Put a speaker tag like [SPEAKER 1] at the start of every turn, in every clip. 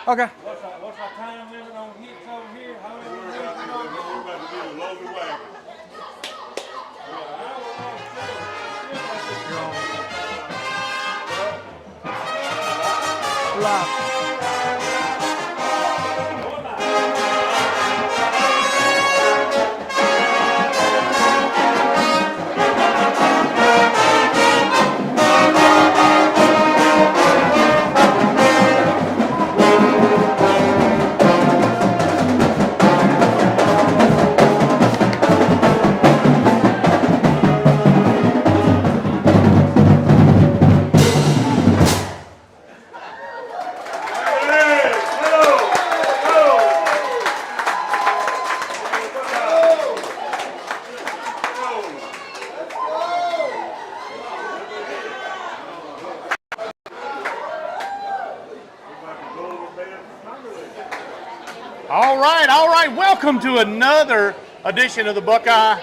[SPEAKER 1] Okay.
[SPEAKER 2] What's our time limit on hits over here? How many minutes we gonna get? We're about to do the loaded wagon.
[SPEAKER 1] Live.
[SPEAKER 3] All right. Welcome to another edition of the Buckeye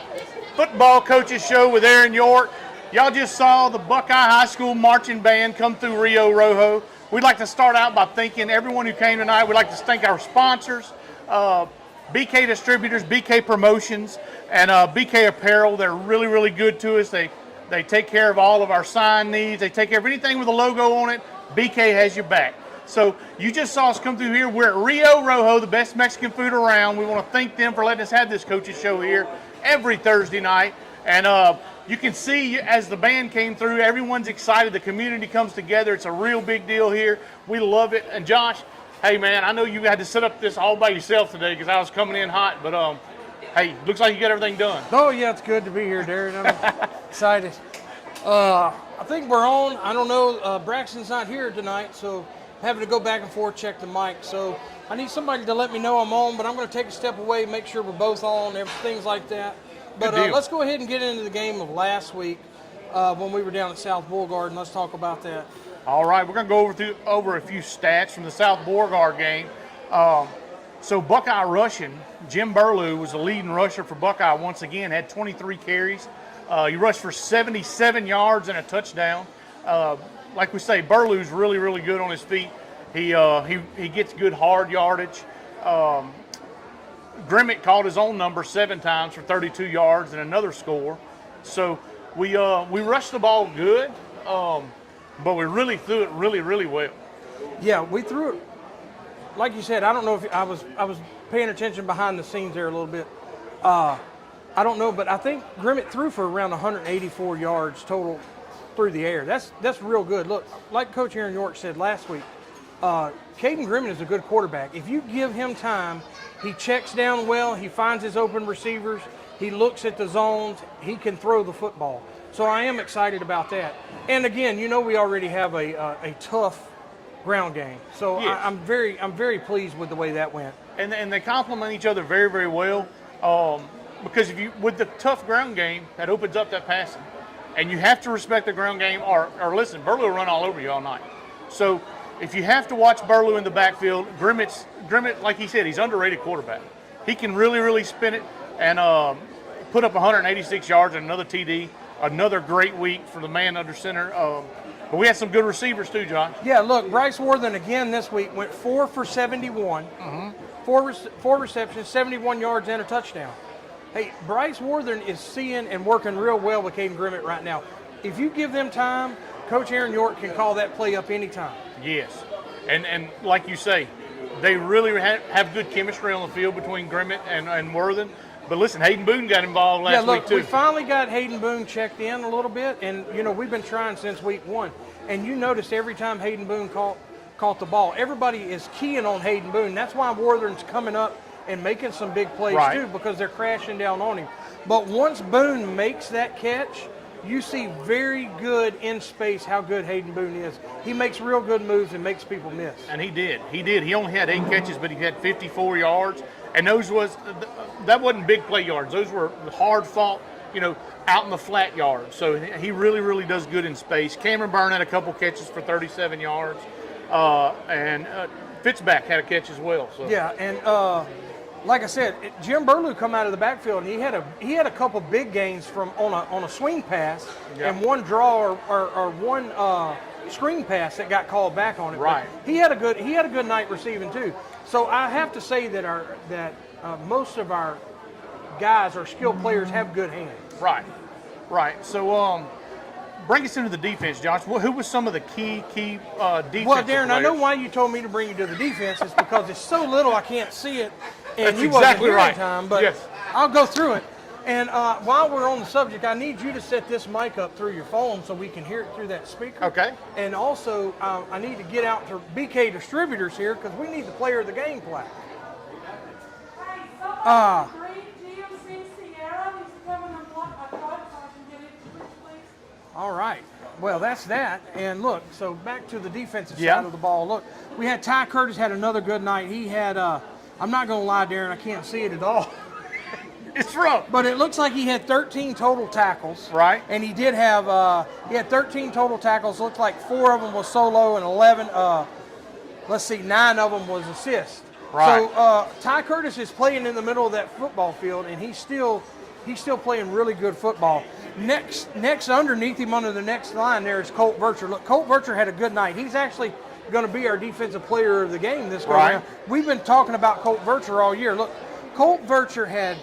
[SPEAKER 3] Football Coaches Show with Aaron York. Y'all just saw the Buckeye High School Marching Band come through Rio Rojo. We'd like to start out by thanking everyone who came tonight. We'd like to thank our sponsors, BK Distributors, BK Promotions, and BK Apparel. They're really, really good to us. They take care of all of our sign needs. They take care of anything with a logo on it. BK has your back. So you just saw us come through here. We're at Rio Rojo, the best Mexican food around. We want to thank them for letting us have this coaches show here every Thursday night. And you can see as the band came through, everyone's excited. The community comes together. It's a real big deal here. We love it. And Josh, hey man, I know you had to set up this all by yourself today because I was coming in hot. But hey, looks like you got everything done.
[SPEAKER 1] Oh yeah, it's good to be here, Darron. I'm excited. I think we're on. I don't know. Braxton's not here tonight, so having to go back and forth, check the mic. So I need somebody to let me know I'm on, but I'm going to take a step away, make sure we're both on, things like that. But let's go ahead and get into the game of last week when we were down at South Beauregard, and let's talk about that.
[SPEAKER 3] All right, we're going to go over a few stats from the South Beauregard game. So Buckeye rushing, Jim Burlew was the leading rusher for Buckeye once again, had 23 carries. He rushed for 77 yards and a touchdown. Like we say, Burlew's really, really good on his feet. He gets good hard yardage. Grimmett caught his own number 7 times for 32 yards and another score. So we rushed the ball good, but we really threw it really, really well.
[SPEAKER 1] Yeah, we threw it. Like you said, I don't know if I was paying attention behind the scenes there a little bit. I don't know, but I think Grimmett threw for around 184 yards total through the air. That's real good. Look, like Coach Aaron York said last week, Caden Grimmett is a good quarterback. If you give him time, he checks down well, he finds his open receivers, he looks at the zones, he can throw the football. So I am excited about that. And again, we already have a tough ground game. So yes. I'm very pleased with the way that went.
[SPEAKER 3] And they complement each other very, very well. Because with the tough ground game, that opens up that passing. And you have to respect the ground game, or listen, Burlew will run all over you all night. So if you have to watch Burlew in the backfield, Grimmett, like he said, he's an underrated quarterback. He can really, really spin it and put up 186 yards and another TD. Another great week for the man under center. But we had some good receivers too, John.
[SPEAKER 1] Yeah, look, Bryce Worthen again this week went 4 for 71, four receptions, 71 yards and a touchdown. Hey, Bryce Worthen is seeing and working real well with Caden Grimmett right now. If you give them time, Coach Aaron York can call that play up anytime.
[SPEAKER 3] Yes, and like you say, they really have good chemistry on the field between Grimmett and Worthen. But listen, Hayden Boone got involved last week too.
[SPEAKER 1] We finally got Hayden Boone checked in a little bit, and we've been trying since week 1. And you noticed every time Hayden Boone caught the ball, everybody is keying on Hayden Boone. That's why Worthen's coming up and making some big plays too, because they're crashing down on him. But once Boone makes that catch, you see very good in space how good Hayden Boone is. He makes real good moves and makes people miss.
[SPEAKER 3] And he did. He only had 8 catches, but he had 54 yards. And that wasn't big play yards. Those were hard fought, out in the flat yards. So he really, really does good in space. Cameron Byrne had a couple catches for 37 yards. And Fitzback had a catch as well. So.
[SPEAKER 1] Yeah, and like I said, Jim Burlew come out of the backfield, and he had a couple big gains from on a swing pass and one draw or one screen pass that got called back on it.
[SPEAKER 3] Right.
[SPEAKER 1] But he had a good night receiving too. So I have to say that most of our guys, our skilled players, have good hands.
[SPEAKER 3] Right. So, bring us into the defense, Josh. Who was some of the key defensive
[SPEAKER 1] Well, Darron,
[SPEAKER 3] players?
[SPEAKER 1] I know why you told me to bring you to the defense. It's because it's so little I can't see it, and
[SPEAKER 3] That's
[SPEAKER 1] you
[SPEAKER 3] exactly
[SPEAKER 1] wasn't here
[SPEAKER 3] right.
[SPEAKER 1] in time. But
[SPEAKER 3] Yes.
[SPEAKER 1] I'll go through it. And while we're on the subject, I need you to set this mic up through your phone so we can hear it through that speaker.
[SPEAKER 3] Okay.
[SPEAKER 1] And also, I need to get out to BK Distributors here because we need the player of the game plaque. All right. Well, that's that. And look, so back to the defensive side of the ball. Look, we had Ty Curtis had another good night. He had, I'm not going to lie, Darron, I can't see it at all.
[SPEAKER 3] It's rough.
[SPEAKER 1] But it looks like he had 13 total tackles.
[SPEAKER 3] Right.
[SPEAKER 1] And he did have, he had 13 total tackles. Looks like 4 of them was solo and 11, 9 of them was assist.
[SPEAKER 3] Right.
[SPEAKER 1] So Ty Curtis is playing in the middle of that football field, and he's still playing really good football. Next underneath him under the next line there is Colt Vircher. Look, Colt Vircher had a good night. He's actually going to be our defensive player of the game this go around. We've been talking about Colt Vircher all year. Look, Colt Vircher had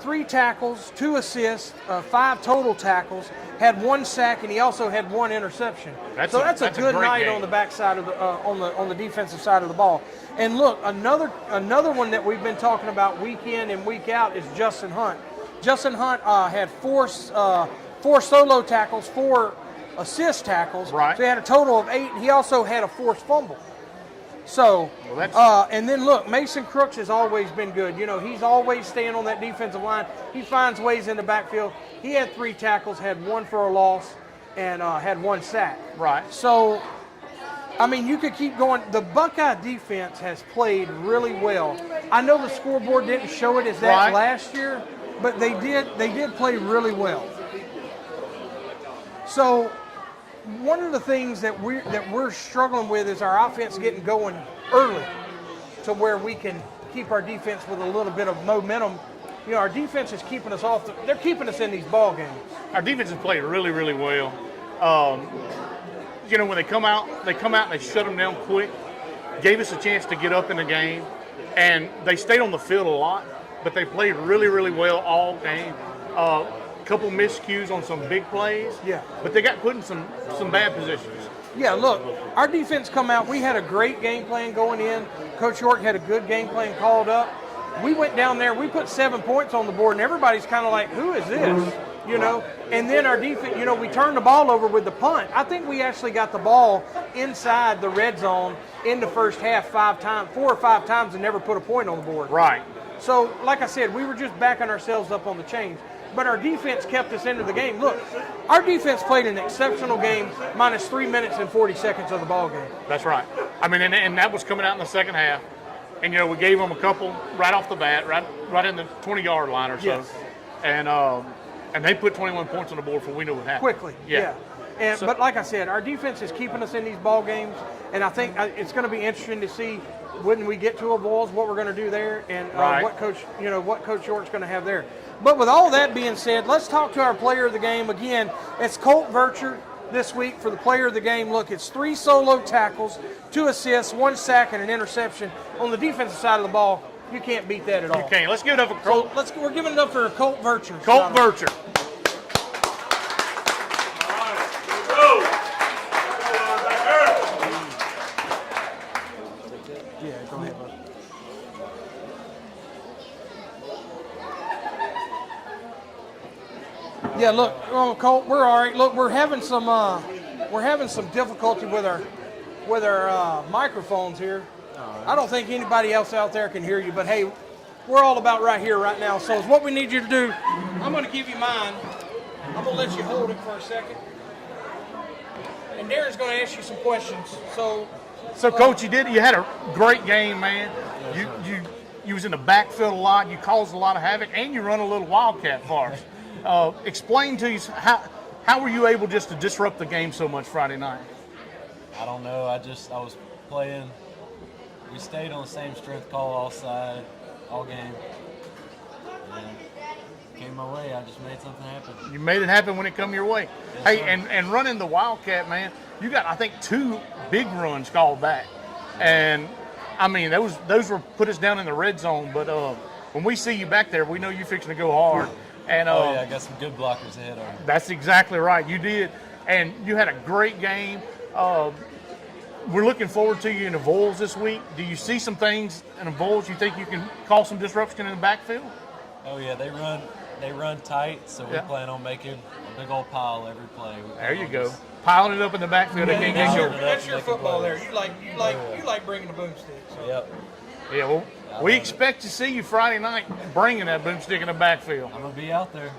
[SPEAKER 1] 3 tackles, 2 assists, 5 total tackles, had 1 sack, and he also had 1 interception. That's a good night on the backside of the on the defensive side of the ball. And look, another one that we've been talking about week in and week out is Justin Hunt. Justin Hunt had 4 solo tackles, 4 assist tackles.
[SPEAKER 3] Right.
[SPEAKER 1] So he had a total of 8. He also had a forced fumble. So, and then look, Mason Crooks has always been good. You know, he's always staying on that defensive line. He finds ways in the backfield. He had 3 tackles, had 1 for a loss, and had 1 sack.
[SPEAKER 3] Right.
[SPEAKER 1] So, I mean, you could keep going. The Buckeye defense has played really well. I know the scoreboard didn't show it as that last year, but they did play really well. So, one of the things that we're struggling with is our offense getting going early to where we can keep our defense with a little bit of momentum. You know, our defense is keeping us off. They're keeping us in these ball games.
[SPEAKER 3] Our defense has played really, really well. You know, when they come out and they shut them down quick, gave us a chance to get up in the game, and they stayed on the field a lot, but they played really, really well all game. Couple miscues on some big plays.
[SPEAKER 1] Yeah.
[SPEAKER 3] But they got put in some bad positions.
[SPEAKER 1] Yeah, look, our defense come out. We had a great game plan going in. Coach York had a good game plan called up. We went down there. We put 7 points on the board, and everybody's kind of like, who is this? You know? And then our defense, you know, we turned the ball over with the punt. I think we actually got the ball inside the red zone in the first half 4 or 5 times and never put a point on the board.
[SPEAKER 3] Right.
[SPEAKER 1] So, like I said, we were just backing ourselves up on the change. But our defense kept us into the game. Look, our defense played an exceptional game minus 3 minutes and 40 seconds of the ball game.
[SPEAKER 3] That's right. I mean, and that was coming out in the second half. And, you know, we gave them a couple right off the bat, right in the 20-yard line or so.
[SPEAKER 1] Yes.
[SPEAKER 3] And they put 21 points on the board before we knew what happened.
[SPEAKER 1] Quickly, yeah. And but like I said, our defense is keeping us in these ball games, and I think it's going to be interesting to see when we get to a Bulls what we're going to do there, and what Coach York's going to have there. But with all that being said, let's talk to our player of the game again. It's Colt Vircher this week for the player of the game. Look, it's 3 solo tackles, 2 assists, 1 sack, and an interception. On the defensive side of the ball, you can't beat that at all.
[SPEAKER 3] You can't. Let's give it up for Colt.
[SPEAKER 1] So we're giving it up for Colt Vircher.
[SPEAKER 3] Colt Vircher.
[SPEAKER 1] Yeah, go ahead, bud. Yeah, look, Colt, we're all right. Look, we're having some difficulty with our microphones here. I don't think anybody else out there can hear you, but hey, we're all about right here, right now. So it's what we need you to do. I'm going to give you mine. I'm going to let you hold it for a second, and Darren's going to ask you some questions. So
[SPEAKER 3] Coach, you had a great game, man. You was in the backfield a lot. You caused a lot of havoc, and you run a little wildcat for us. Explain to us how were you able just to disrupt the game so much Friday night?
[SPEAKER 4] I don't know. I was playing. We stayed on the same strength call all game. And came came my way. I just made something happen.
[SPEAKER 3] You made it happen when it come your way.
[SPEAKER 4] Yes,
[SPEAKER 3] Hey,
[SPEAKER 4] sir.
[SPEAKER 3] and running the Wildcat, man, you got, I think, 2 big runs called back. And, I mean, those were put us down in the red zone. But when we see you back there, we know you're fixing to go hard. And
[SPEAKER 4] Oh, yeah, I got some good blockers ahead of me.
[SPEAKER 3] that's exactly right. You did. And you had a great game. We're looking forward to you in the Vols this week. Do you see some things in the Vols you think you can cause some disruption in the backfield?
[SPEAKER 4] Oh, yeah, they run tight, so we
[SPEAKER 3] Yeah.
[SPEAKER 4] plan on making a big old pile every play. We
[SPEAKER 3] There
[SPEAKER 4] plan
[SPEAKER 3] you
[SPEAKER 4] on
[SPEAKER 3] go.
[SPEAKER 4] just-
[SPEAKER 3] Piling it up in the backfield. They can't get
[SPEAKER 4] that's
[SPEAKER 3] going.
[SPEAKER 4] your-
[SPEAKER 1] That's your
[SPEAKER 4] Making
[SPEAKER 1] football there.
[SPEAKER 4] plays.
[SPEAKER 1] You like bringing the boomstick. So.
[SPEAKER 4] Yep.
[SPEAKER 3] Yeah, well, we expect to see you Friday night bringing that boomstick in the backfield.
[SPEAKER 4] I'm going to be out there.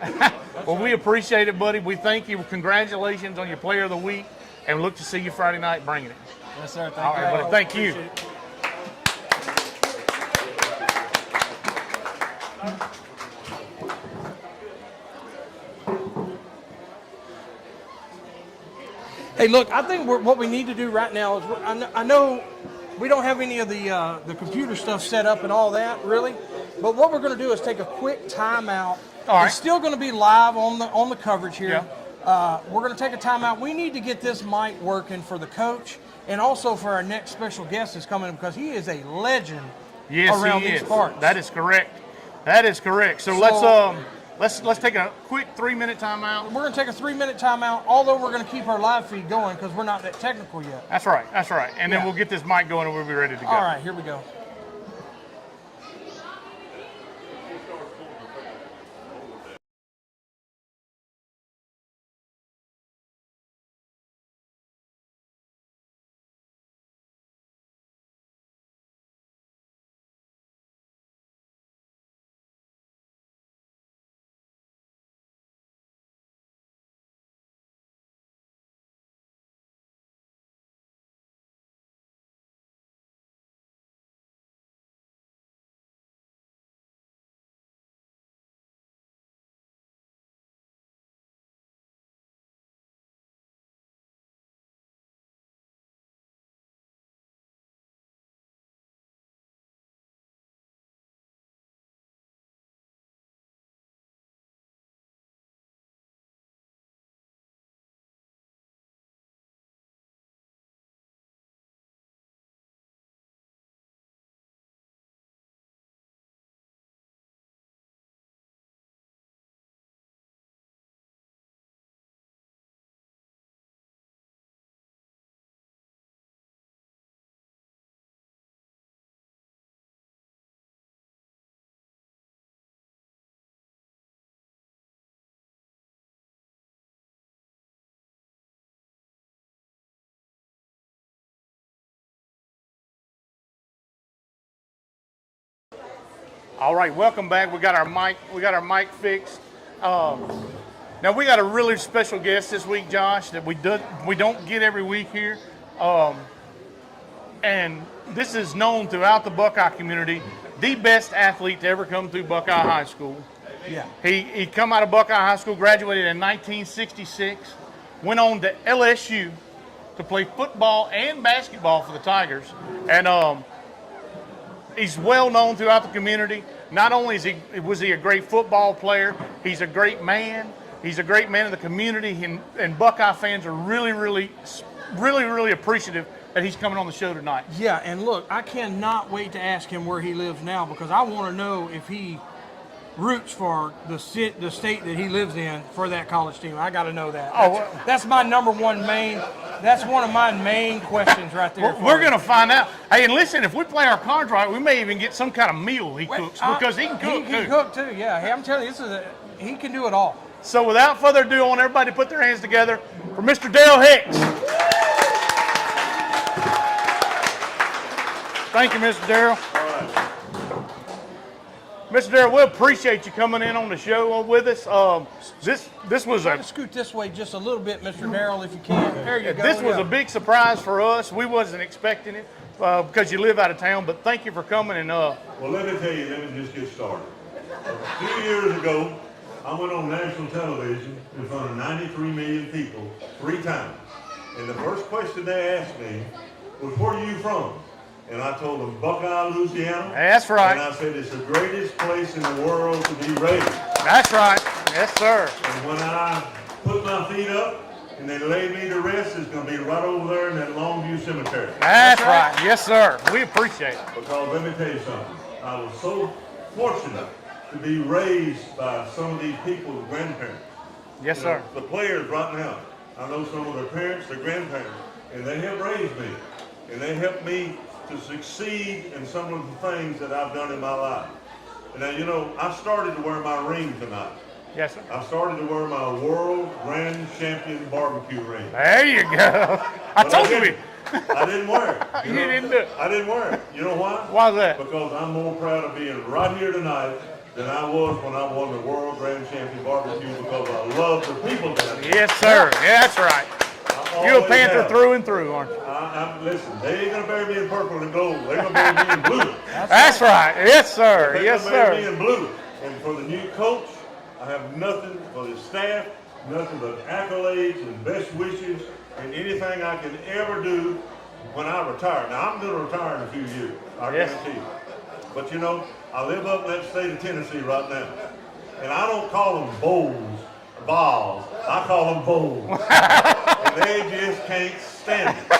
[SPEAKER 3] Well, we appreciate it, buddy. We thank you. Congratulations on your Player of the Week, and we look to see you Friday night bringing it.
[SPEAKER 4] Yes, sir. Thank
[SPEAKER 3] All
[SPEAKER 4] you.
[SPEAKER 3] right, buddy. Thank you.
[SPEAKER 1] Hey, look, I think what we need to do right now is I know we don't have any of the computer stuff set up and all that really, but what we're going to do is take a quick timeout.
[SPEAKER 3] All right.
[SPEAKER 1] It's still going to be live on the coverage here.
[SPEAKER 3] Yeah.
[SPEAKER 1] We're going to take a timeout. We need to get this mic working for the coach and also for our next special guest that's coming because he is a legend around
[SPEAKER 3] he
[SPEAKER 1] these
[SPEAKER 3] is.
[SPEAKER 1] parts.
[SPEAKER 3] That is correct. That is correct. So let's take a quick 3-minute timeout.
[SPEAKER 1] We're going to take a 3-minute timeout, although we're going to keep our live feed going because we're not that technical yet.
[SPEAKER 3] That's right. That's right. And then
[SPEAKER 1] Yeah.
[SPEAKER 3] we'll get this mic going and we'll be ready to go.
[SPEAKER 1] All right, here we go.
[SPEAKER 3] All right, welcome back. We got our mic fixed. Now we got a really special guest this week, Josh, that we don't get every week here. And this is known throughout the Buckeye community, the best athlete to ever come through Buckeye High School.
[SPEAKER 1] Yeah.
[SPEAKER 3] He come out of Buckeye High School, graduated in 1966, went on to LSU to play football and basketball for the Tigers. And he's well known throughout the community. Not only was he a great football player, he's a great man. He's a great man of the community, and Buckeye fans are really appreciative that he's coming on the show tonight.
[SPEAKER 1] Yeah, and look, I cannot wait to ask him where he lives now because I want to know if he roots for the state that he lives in for that college team. I got to know that. That's my number one main. That's one of my main questions right there.
[SPEAKER 3] We're going to find out. Hey, and listen, if we play our cards right, we may even get some kind of meal he cooks because he can cook
[SPEAKER 1] He can
[SPEAKER 3] too.
[SPEAKER 1] cook too. Yeah, hey, I'm telling you, he can do it all.
[SPEAKER 3] So without further ado, I want everybody to put their hands together for Mr. Darron Hicks. Thank you, Mr. Darrell. Mr. Darrell, we appreciate you coming in on the show with us. This was
[SPEAKER 1] Try to scoot this way just a little bit, Mr. Darrell, if you can. There you go.
[SPEAKER 3] This was
[SPEAKER 1] yeah.
[SPEAKER 3] a big surprise for us. We wasn't expecting it because you live out of town. But thank you for coming. And
[SPEAKER 2] Well, let me tell you, let me just get started. A few years ago, I went on national television in front of 93 million people 3 times. And the first question they asked me was, where are you from? and I told them Buckeye, Louisiana.
[SPEAKER 3] That's right.
[SPEAKER 2] And I said it's the greatest place in the world to be raised.
[SPEAKER 3] That's right. Yes, sir.
[SPEAKER 2] And when I put my feet up and they lay me to rest, it's going to be right over there in that Longview Cemetery.
[SPEAKER 3] That's right. Yes, sir. We appreciate it.
[SPEAKER 2] Because let me tell you something. I was so fortunate to be raised by some of these people's grandparents.
[SPEAKER 3] Yes, sir.
[SPEAKER 2] The players right now, I know some of their parents, their grandparents, and they have raised me. And they helped me to succeed in some of the things that I've done in my life. And now, you know, I started to wear my ring tonight.
[SPEAKER 3] Yes, sir.
[SPEAKER 2] I started to wear my World Grand Champion barbecue ring.
[SPEAKER 3] There you go. I told you.
[SPEAKER 2] I didn't wear it.
[SPEAKER 3] You didn't do it.
[SPEAKER 2] I didn't wear it. You know why?
[SPEAKER 3] Why is that?
[SPEAKER 2] Because I'm more proud of being right here tonight than I was when I won the World Grand Champion barbecue because I love the people down here.
[SPEAKER 3] Yes, sir. Yeah, that's right. You're a Panther
[SPEAKER 2] have.
[SPEAKER 3] through and through, aren't you?
[SPEAKER 2] Listen, they ain't gonna bury me in purple and gold. They're gonna bury me in blue.
[SPEAKER 3] That's right. Yes, sir.
[SPEAKER 2] They're
[SPEAKER 3] Yes,
[SPEAKER 2] gonna bury me
[SPEAKER 3] sir.
[SPEAKER 2] in blue. And for the new coach, I have nothing for the staff, nothing but accolades and best wishes and anything I can ever do when I retire. Now I'm gonna retire in a few years. I
[SPEAKER 3] Yes.
[SPEAKER 2] guarantee you. But you know, I live up in that state of Tennessee right now, and I don't call them bowls, balls. I call them bowls. And they just can't stand it.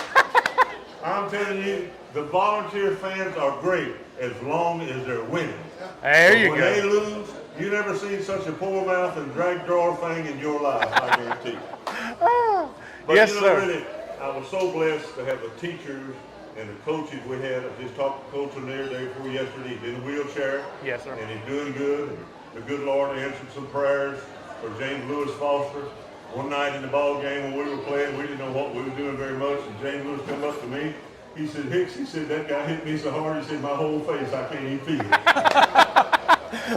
[SPEAKER 2] I'm telling you, the volunteer fans are great as long as they're winning.
[SPEAKER 3] There
[SPEAKER 2] But
[SPEAKER 3] you
[SPEAKER 2] when
[SPEAKER 3] go.
[SPEAKER 2] they lose, you never seen such a poor mouth and drag drawer thing in your life, I guarantee you. But
[SPEAKER 3] Yes,
[SPEAKER 2] you know,
[SPEAKER 3] sir.
[SPEAKER 2] really, I was so blessed to have the teachers and the coaches we had. I just talked to Coach Lanier day before yesterday. He's in a wheelchair.
[SPEAKER 3] Yes, sir.
[SPEAKER 2] And he's doing good. And the good Lord answered some prayers for James Lewis Foster. One night in the ball game when we were playing, we didn't know what we were doing very much. And James Lewis come up to me. He said, Hicks, he said, that guy hit me so hard, he said, my whole face, I can't even feel it.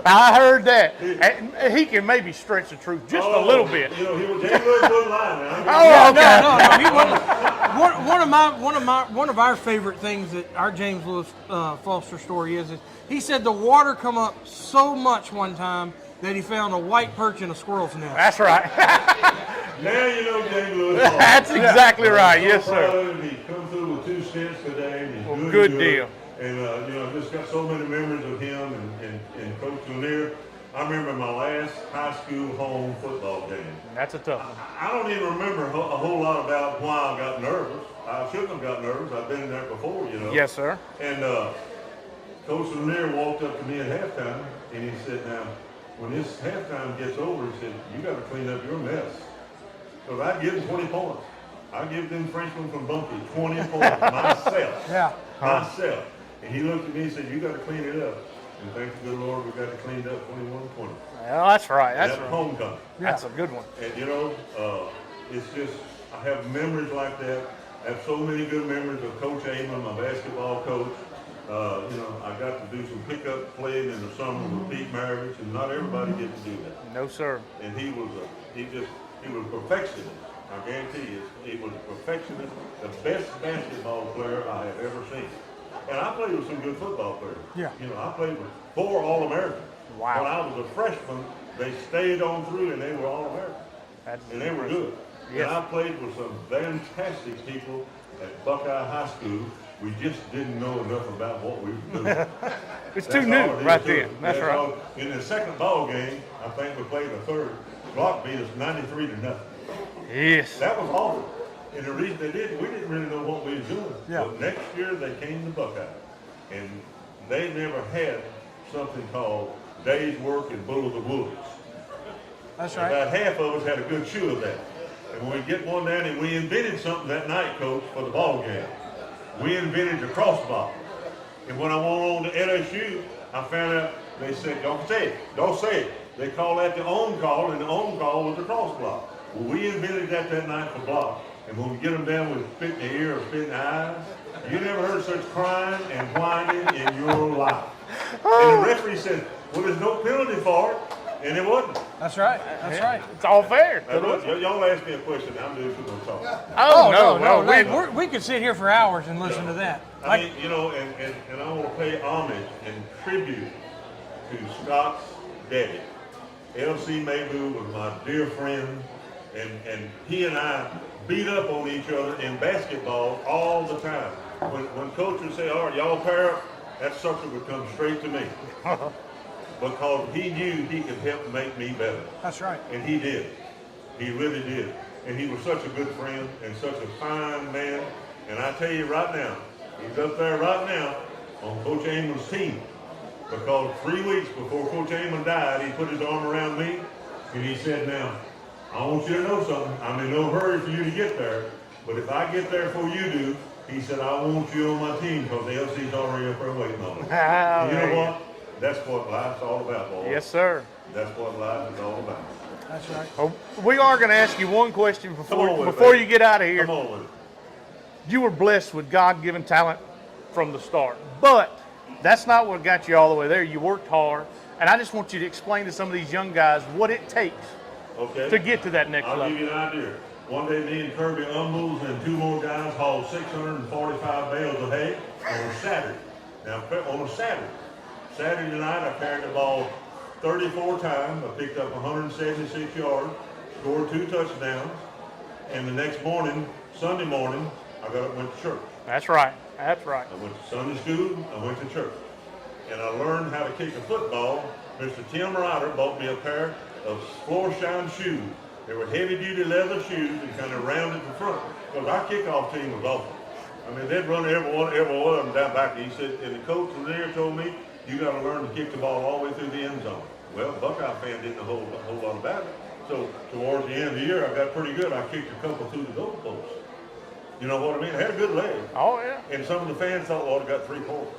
[SPEAKER 3] I heard that. And he can maybe stretch the truth just a little bit.
[SPEAKER 2] You know, James Lewis wasn't lying.
[SPEAKER 3] Oh, okay.
[SPEAKER 1] No, he wasn't. One of our favorite things that our James Lewis Foster story is he said the water come up so much one time that he found a white perch in a squirrel's nest.
[SPEAKER 3] That's right.
[SPEAKER 2] Now you know James Lewis.
[SPEAKER 3] That's exactly right. Yes, sir.
[SPEAKER 2] He come through with 2 cents today. And he's
[SPEAKER 3] Well,
[SPEAKER 2] doing
[SPEAKER 3] good deal.
[SPEAKER 2] And you know, just got so many memories of him and Coach Lanier. I remember my last high school home football game.
[SPEAKER 3] That's a tough one.
[SPEAKER 2] I don't even remember a whole lot about why I got nervous. I shouldn't have got nervous. I've been in there before, you know.
[SPEAKER 3] Yes, sir.
[SPEAKER 2] And Coach Lanier walked up to me at halftime, and he said, now, when this halftime gets over, he said, you got to clean up your mess. Because I give them 20 points. I give them Frenchman from Bunkie 20 points myself.
[SPEAKER 1] Yeah.
[SPEAKER 2] Myself. And he looked at me and said, you got to clean it up. And thank the good Lord, we got it cleaned up 21-20.
[SPEAKER 3] Well, that's right. That's
[SPEAKER 2] That's
[SPEAKER 3] right.
[SPEAKER 2] homecoming.
[SPEAKER 3] That's a good one.
[SPEAKER 2] And you know, it's just, I have memories like that. I have so many good memories of Coach Amon, my basketball coach. You know, I got to do some pickup playing in the summer with Pete Maravich, and not everybody gets to do that.
[SPEAKER 3] No, sir.
[SPEAKER 2] And he was a perfectionist. I guarantee you, he was a perfectionist, the best basketball player I have ever seen. And I played with some good football players.
[SPEAKER 1] Yeah.
[SPEAKER 2] You know, I played with 4 All-Americans.
[SPEAKER 3] Wow.
[SPEAKER 2] When I was a freshman, they stayed on through and they were All-Americans. And they were good.
[SPEAKER 3] Yes.
[SPEAKER 2] And I played with some fantastic people at Buckeye High School. We just didn't know enough about what we were doing.
[SPEAKER 3] It's
[SPEAKER 2] That's
[SPEAKER 3] too new
[SPEAKER 2] all it is
[SPEAKER 3] right
[SPEAKER 2] to it.
[SPEAKER 3] then. That's right.
[SPEAKER 2] all. In the second ball game, I think we played the third. Glock beat us 93-0.
[SPEAKER 3] Yes.
[SPEAKER 2] That was awful. And the reason they did, we didn't really know what we were doing.
[SPEAKER 1] Yeah.
[SPEAKER 2] But next year they came to Buckeye, and they never had something called Day's Work and Bull of the Woods.
[SPEAKER 1] That's right.
[SPEAKER 2] About half of us had a good chew of that. And when we get one down, and we invented something that night, Coach, for the ball game. We invented the crossbar. And when I went on to LSU, I found out they said, don't say it, don't say it. They call that the on call, and the on call was the cross block. Well, we invented that night for block. And when we get them down with spit in the ear or spit in the eyes, you never heard such crying and whining in your life. And the referee said, well, there's no penalty for it. And it wasn't.
[SPEAKER 1] That's right. That's right.
[SPEAKER 3] It's all fair.
[SPEAKER 2] Now, look, y'all ask me a question, I'm just going to talk.
[SPEAKER 3] Oh, no.
[SPEAKER 1] Hey, we could sit here for hours and listen to that.
[SPEAKER 2] I mean, you know, and I want to pay homage and tribute to Scott's daddy. L.C. Maybu was my dear friend, and he and I beat up on each other in basketball all the time. when Coach would say, all right, y'all pair up, that sucker would come straight to me. Because he knew he could help make me better.
[SPEAKER 1] That's right.
[SPEAKER 2] And he did. He really did. And he was such a good friend and such a fine man. And I tell you right now, he's up there right now on Coach Amon's team. Because 3 weeks before Coach Amon died, he put his arm around me and he said, now, I want you to know something. I'm in no hurry for you to get there. But if I get there before you do, he said, I want you on my team because the LC's already up there waiting on me. And you know what? That's what life's all about, boys.
[SPEAKER 3] Yes, sir.
[SPEAKER 2] That's what life is all about.
[SPEAKER 1] That's right.
[SPEAKER 3] Well, we are going to ask you one question before you get out of here.
[SPEAKER 2] Come on with it.
[SPEAKER 3] You were blessed with God-given talent from the start, but that's not what got you all the way there. You worked hard, and I just want you to explain to some of these young guys what it takes to get to that next level.
[SPEAKER 2] I'll give you an idea. One day, me and Kirby Umbles and 2 more guys hauled 645 bales of hay on a Saturday. Now, on a Saturday night, I carried the ball 34 times. I picked up 176 yards, scored 2 touchdowns, and the next morning, Sunday morning, I got up and went to church.
[SPEAKER 3] That's right. That's right.
[SPEAKER 2] I went to Sunday school, I went to church. And I learned how to kick a football. Mr. Tim Ryder bought me a pair of floor shine shoes. They were heavy-duty leather shoes and kind of rounded the front. Because our kickoff team was awesome. I mean, they'd run every one of them down back. He said, and the coach was there told me, you got to learn to kick the ball all the way through the end zone. Well, Buckeye fan didn't know a whole lot about it. So towards the end of the year, I got pretty good. I kicked a couple through the goalposts. You know what I mean? I had a good leg.
[SPEAKER 3] Oh, yeah.
[SPEAKER 2] And some of the fans thought, well, I got 3 points.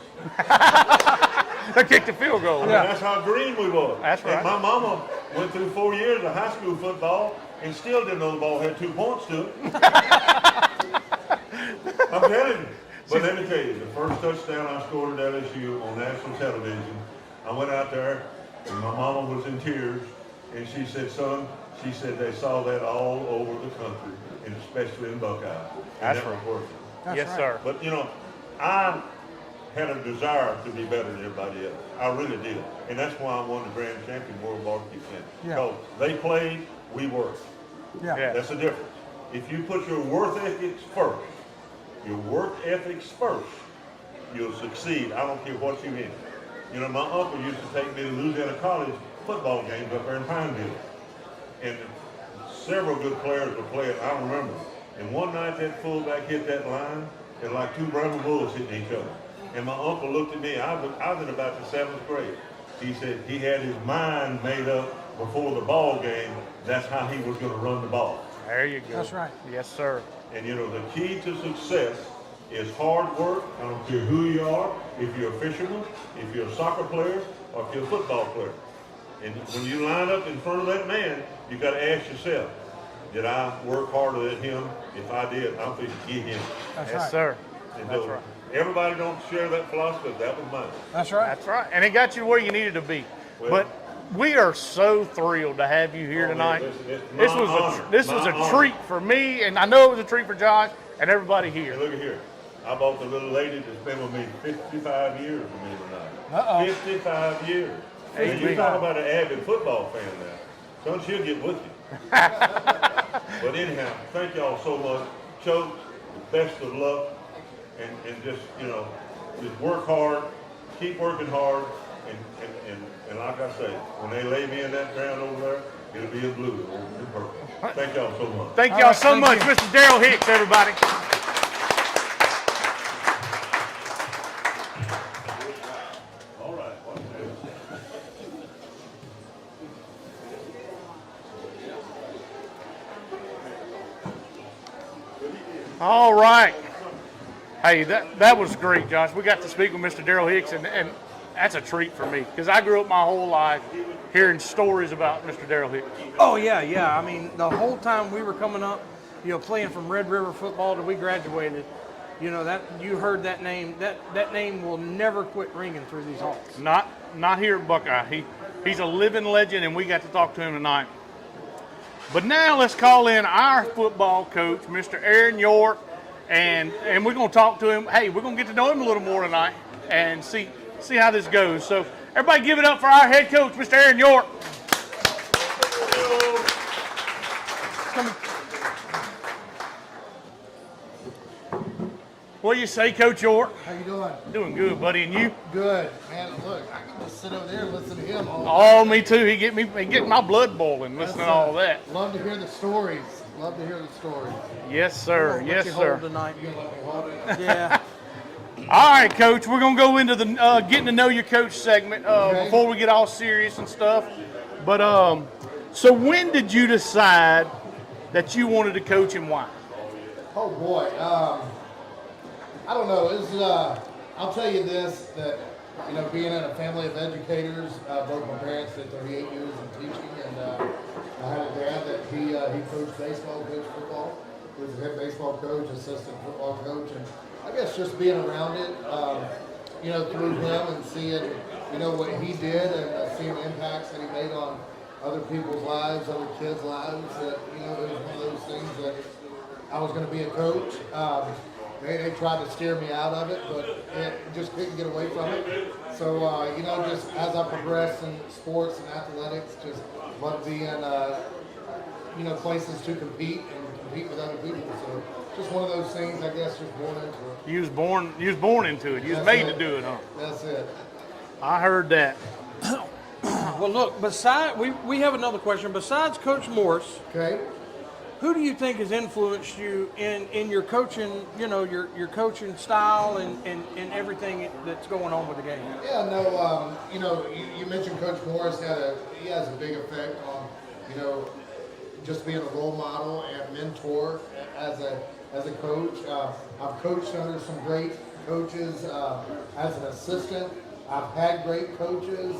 [SPEAKER 3] They kicked the field goal.
[SPEAKER 2] I mean, that's how green we was.
[SPEAKER 3] That's right.
[SPEAKER 2] And my mama went through 4 years of high school football and still didn't know the ball had 2 points to it. I'm telling you. But let me tell you, the first touchdown I scored at LSU on national television, I went out there and my mama was in tears and she said, son, she said they saw that all over the country and especially in Buckeye. And
[SPEAKER 3] That's
[SPEAKER 2] that
[SPEAKER 3] right.
[SPEAKER 2] was worth it.
[SPEAKER 3] Yes, sir.
[SPEAKER 2] But you know, I had a desire to be better than everybody else. I really did. And that's why I won the grand champion World Barbecue Champion.
[SPEAKER 1] Yeah.
[SPEAKER 2] Because they played, we worked.
[SPEAKER 1] Yeah.
[SPEAKER 2] That's the difference. If you put your work ethics first, you'll succeed. I don't care what you're in. You know, my uncle used to take me to Louisiana College football games up there in Pineville. And several good players were playing. I remember. And one night that fullback hit that line, and like 2 Brahma bullets hitting each other. And my uncle looked at me. I was in about the 7th grade. He said he had his mind made up before the ball game. That's how he was going to run the ball.
[SPEAKER 3] There you go.
[SPEAKER 1] That's right.
[SPEAKER 3] Yes, sir.
[SPEAKER 2] And you know, the key to success is hard work. I don't care who you are, if you're a fisherman, if you're a soccer player, or if you're a football player. And when you line up in front of that man, you got to ask yourself, did I work harder than him? If I did, I'm going to get him.
[SPEAKER 1] That's
[SPEAKER 3] Yes,
[SPEAKER 1] right.
[SPEAKER 3] sir.
[SPEAKER 2] And
[SPEAKER 3] That's
[SPEAKER 2] so
[SPEAKER 3] right.
[SPEAKER 2] everybody don't share that philosophy. That was mine.
[SPEAKER 1] That's right.
[SPEAKER 3] That's right. And it got you where you needed to be.
[SPEAKER 2] Well-
[SPEAKER 3] But we are so thrilled to have you here
[SPEAKER 2] Oh,
[SPEAKER 3] tonight.
[SPEAKER 2] man, it's
[SPEAKER 3] This
[SPEAKER 2] my
[SPEAKER 3] was
[SPEAKER 2] honor.
[SPEAKER 3] this
[SPEAKER 2] My
[SPEAKER 3] was a
[SPEAKER 2] honor.
[SPEAKER 3] treat for me, and I know it was a treat for Josh and everybody
[SPEAKER 2] Hey,
[SPEAKER 3] here.
[SPEAKER 2] look at here. I bought the little lady that's been with me 55 years with me tonight.
[SPEAKER 1] Uh-oh.
[SPEAKER 2] 55 years.
[SPEAKER 3] Hey,
[SPEAKER 2] And you
[SPEAKER 3] big
[SPEAKER 2] talk
[SPEAKER 3] guy.
[SPEAKER 2] about an avid football fan now. Son, she'll get with you. But anyhow, thank y'all so much. Choke, best of luck. And just, you know, just work hard, keep working hard, and like I say, when they lay me in that ground over there, it'll be a blue and purple. Thank y'all so much.
[SPEAKER 3] Thank
[SPEAKER 1] All
[SPEAKER 3] y'all
[SPEAKER 1] right,
[SPEAKER 3] so
[SPEAKER 1] thank
[SPEAKER 3] much,
[SPEAKER 1] you.
[SPEAKER 3] Mr. Darryl Hicks, everybody.
[SPEAKER 2] All right. Watch this.
[SPEAKER 3] All right. Hey, that was great, Josh. We got to speak with Mr. Darryl Hicks, and that's a treat for me because I grew up my whole life hearing stories about Mr. Darryl Hicks.
[SPEAKER 1] Oh yeah, yeah. I mean, the whole time we were coming up, you know, playing from Red River football till we graduated, you know, that you heard that name. That name will never quit ringing through these halls.
[SPEAKER 3] Not here at Buckeye. He's a living legend, and we got to talk to him tonight. But now let's call in our football coach, Mr. Aaron York, and we're going to talk to him. Hey, we're going to get to know him a little more tonight and see how this goes. So everybody give it up for our head coach, Mr. Aaron York. What do you say, Coach York?
[SPEAKER 5] How you doing?
[SPEAKER 3] Doing good, buddy. And you?
[SPEAKER 5] Good, man. Look, I can just sit over there and listen to him all
[SPEAKER 3] Oh, me too. He get my blood boiling listening to all that.
[SPEAKER 5] Love to hear the stories. Love to hear the stories.
[SPEAKER 3] Yes, sir.
[SPEAKER 1] Let
[SPEAKER 3] Yes,
[SPEAKER 1] you
[SPEAKER 3] sir.
[SPEAKER 1] hold tonight.
[SPEAKER 5] You gonna let me hold it?
[SPEAKER 1] Yeah.
[SPEAKER 3] All right, Coach. We're gonna go into the getting to know your coach segment
[SPEAKER 5] Okay.
[SPEAKER 3] before we get all serious and stuff. But so when did you decide that you wanted to coach and why?
[SPEAKER 5] Oh boy. I don't know. It's I'll tell you this, that being in a family of educators, both my parents did 38 years in teaching, and I had a dad that he coached baseball, coached football. He was a head baseball coach, assistant football coach, and I guess just being around it, through him and seeing, what he did and seeing the impacts that he made on other people's lives, other kids' lives, that, it was one of those things that I was going to be a coach. They tried to steer me out of it, but it just couldn't get away from it. So, just as I progressed in sports and athletics, just love being, places to compete and compete with other people. So, just one of those things, I guess, just born into it.
[SPEAKER 3] You was born into it. You was
[SPEAKER 5] That's
[SPEAKER 3] made
[SPEAKER 5] it.
[SPEAKER 3] to do it, huh?
[SPEAKER 5] That's it.
[SPEAKER 3] I heard that.
[SPEAKER 1] Well, look. We have another question. Besides Coach Morse,
[SPEAKER 5] Okay.
[SPEAKER 1] who do you think has influenced you in your coaching? Your coaching style and everything that's going on with the game.
[SPEAKER 5] Yeah, no, you mentioned Coach Morris he has a big effect on, just being a role model and mentor as a coach. I've coached under some great coaches as an assistant. I've had great coaches